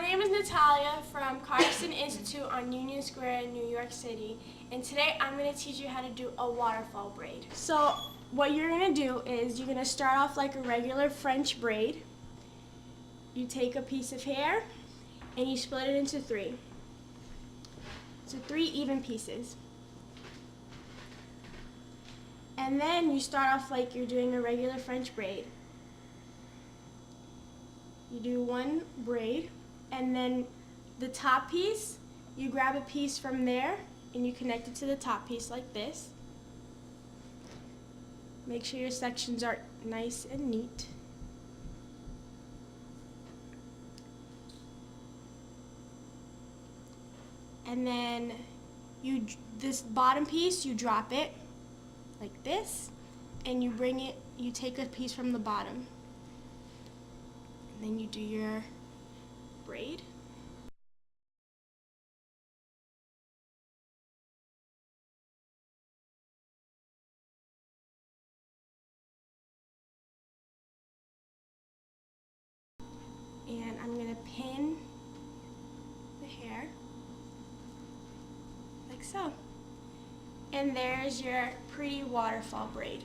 My name is Natalia from Carson Institute on Union Square in New York City, and today I'm going to teach you how to do a waterfall braid. So what you're going to do is you're going to start off like a regular French braid. You take a piece of hair and you split it into three. So 3 even pieces. And then you start off like you're doing a regular French braid. You do 1 braid, and then the top piece, you grab a piece from there and you connect it to the top piece like this. Make sure your sections are nice and neat. And then this bottom piece, you drop it like this, and you take a piece from the bottom. And then you do your braid. And I'm going to pin the hair like so. And there's your pretty waterfall braid.